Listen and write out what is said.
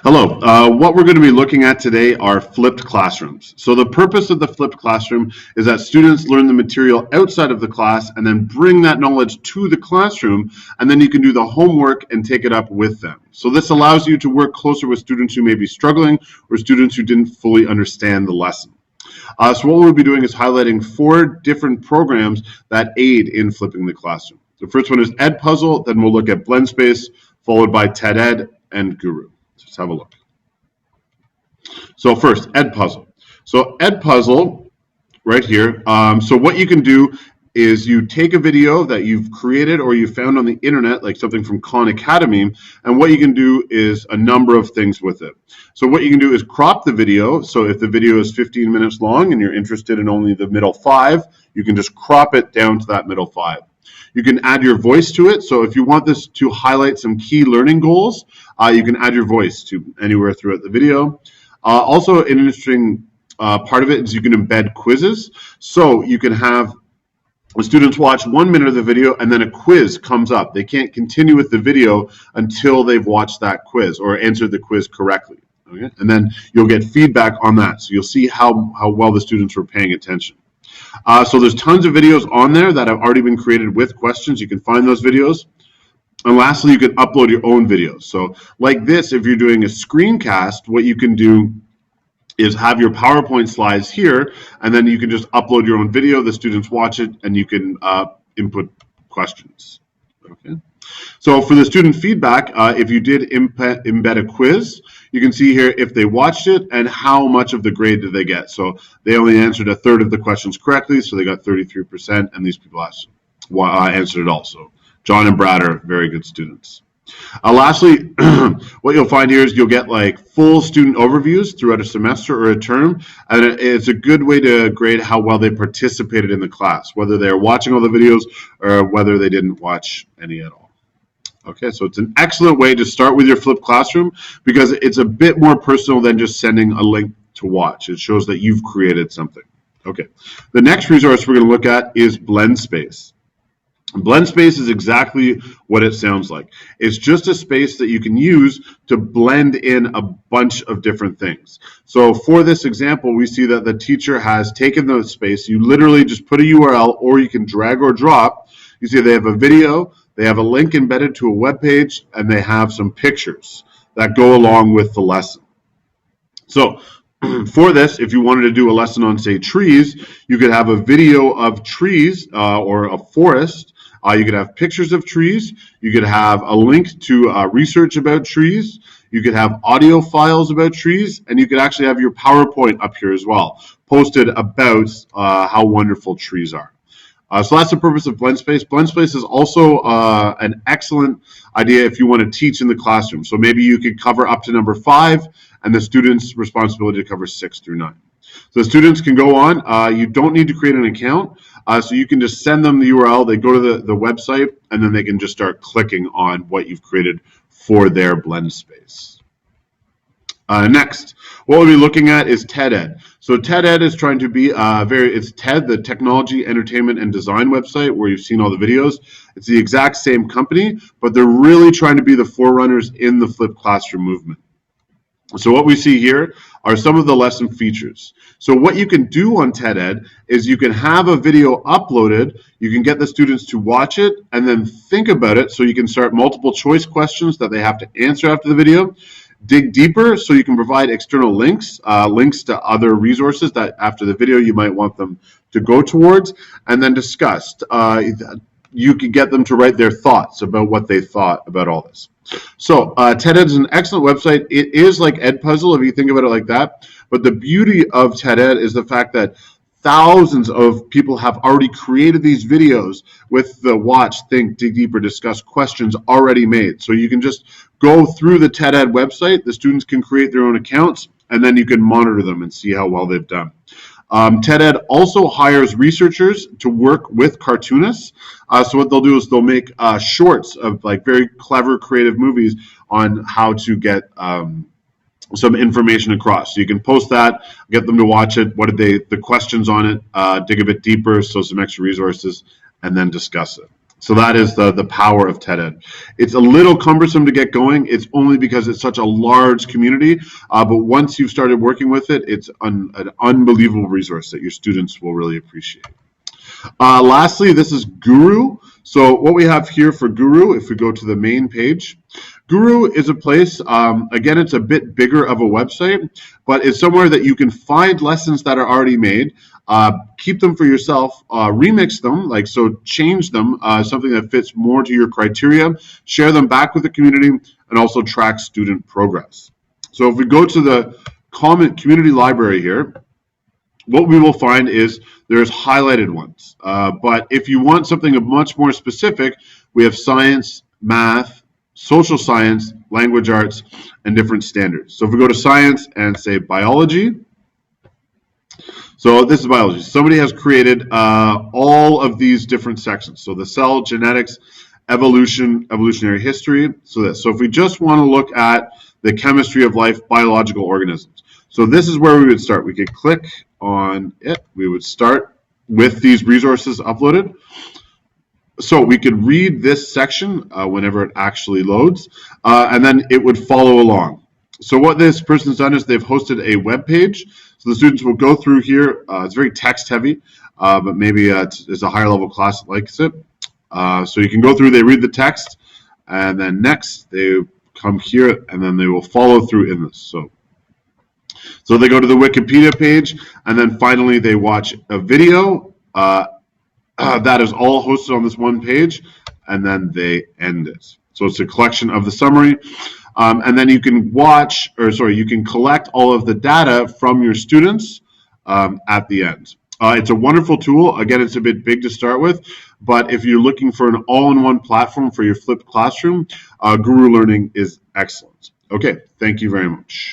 Hello. What we're going to be looking at today are flipped classrooms. So the purpose of the flipped classroom is that students learn the material outside of the class and then bring that knowledge to the classroom, and then you can do the homework and take it up with them. So this allows you to work closer with students who may be struggling or students who didn't fully understand the lesson. So what we'll be doing is highlighting 4 different programs that aid in flipping the classroom. The first one is Edpuzzle, then we'll look at Blendspace, followed by TED-Ed and Gooru. Let's have a look. So first, Edpuzzle. So Edpuzzle, right here. So what you can do is you take a video that you've created or you found on the internet, like something from Khan Academy, and what you can do is a number of things with it. So what you can do is crop the video. So if the video is 15 minutes long and you're interested in only the middle 5, you can just crop it down to that middle 5. You can add your voice to it. So if you want this to highlight some key learning goals, you can add your voice to anywhere throughout the video. Also, an interesting part of it is you can embed quizzes. So you can have the students watch 1 minute of the video and then a quiz comes up. They can't continue with the video until they've watched that quiz or answered the quiz correctly. Okay? And then you'll get feedback on that. So you'll see how well the students were paying attention. So there's tons of videos on there that have already been created with questions. You can find those videos. And lastly, you can upload your own videos. So like this, if you're doing a screencast, what you can do is have your PowerPoint slides here, and then you can just upload your own video, the students watch it, and you can input questions. Okay. So for the student feedback, if you did embed a quiz, you can see here if they watched it and how much of the grade did they get. So they only answered 1/3 of the questions correctly, so they got 33%, and these people answered it also. John and Brad are very good students. Lastly, what you'll find here is you'll get like full student overviews throughout a semester or a term, and it's a good way to grade how well they participated in the class, whether they're watching all the videos or whether they didn't watch any at all. Okay, so it's an excellent way to start with your flipped classroom because it's a bit more personal than just sending a link to watch. It shows that you've created something. Okay, the next resource we're going to look at is Blendspace. Blendspace is exactly what it sounds like. It's just a space that you can use to blend in a bunch of different things. So for this example, we see that the teacher has taken the space. You literally just put a URL or you can drag or drop. You see they have a video, they have a link embedded to a web page, and they have some pictures that go along with the lesson. So for this, if you wanted to do a lesson on, say, trees, you could have a video of trees or a forest. You could have pictures of trees. You could have a link to research about trees. You could have audio files about trees, and you could actually have your PowerPoint up here as well, posted about how wonderful trees are. So that's the purpose of Blendspace. Blendspace is also an excellent idea if you want to teach in the classroom. So maybe you could cover up to number 5, and the student's responsibility to cover 6 through 9. So the students can go on. You don't need to create an account. So you can just send them the URL. They go to the website, and then they can just start clicking on what you've created for their Blendspace. Next, what we'll be looking at is TED-Ed. So TED-Ed is trying to be it's TED, the Technology, Entertainment, and Design website where you've seen all the videos. It's the exact same company, but they're really trying to be the forerunners in the flipped classroom movement. So what we see here are some of the lesson features. So what you can do on TED-Ed is you can have a video uploaded, you can get the students to watch it and then think about it, so you can start multiple choice questions that they have to answer after the video. Dig deeper, so you can provide external links, links to other resources that after the video you might want them to go towards, and then discuss. You can get them to write their thoughts about what they thought about all this. So TED-Ed is an excellent website. It is like Edpuzzle if you think about it like that, but the beauty of TED-Ed is the fact that thousands of people have already created these videos with the watch, think, dig deeper, discuss questions already made. So you can just go through the TED-Ed website, the students can create their own accounts, and then you can monitor them and see how well they've done. TED-Ed also hires researchers to work with cartoonists. So what they'll do is they'll make shorts of like very clever, creative movies on how to get some information across. So you can post that, get them to watch it, the questions on it, dig a bit deeper, so some extra resources, and then discuss it. So that is the power of TED-Ed. It's a little cumbersome to get going. It's only because it's such a large community. But once you've started working with it, it's an unbelievable resource that your students will really appreciate. Lastly, this is Gooru. So what we have here for Gooru, if we go to the main page, Gooru is a place, again, it's a bit bigger of a website, but it's somewhere that you can find lessons that are already made, keep them for yourself, remix them, so change them, something that fits more to your criteria, share them back with the community, and also track student progress. So if we go to the community library here, what we will find is there's highlighted ones. But if you want something much more specific, we have science, math, social science, language arts, and different standards. So if we go to science and say biology, so this is biology. Somebody has created all of these different sections. So the cell, genetics, evolution, evolutionary history. So if we just want to look at the chemistry of life, biological organisms. So this is where we would start. We could click on it. We would start with these resources uploaded. So we could read this section whenever it actually loads, and then it would follow along. So what this person's done is they've hosted a web page. So the students will go through here. It's very text heavy, but maybe it's a higher level class that likes it. So you can go through, they read the text, and then next they come here, and then they will follow through in this. So they go to the Wikipedia page, and then finally they watch a video that is all hosted on this one page, and then they end it. So it's a collection of the summary, and then you can you can collect all of the data from your students at the end. It's a wonderful tool. Again, it's a bit big to start with, but if you're looking for an all-in-one platform for your flipped classroom, Gooru Learning is excellent. Okay, thank you very much.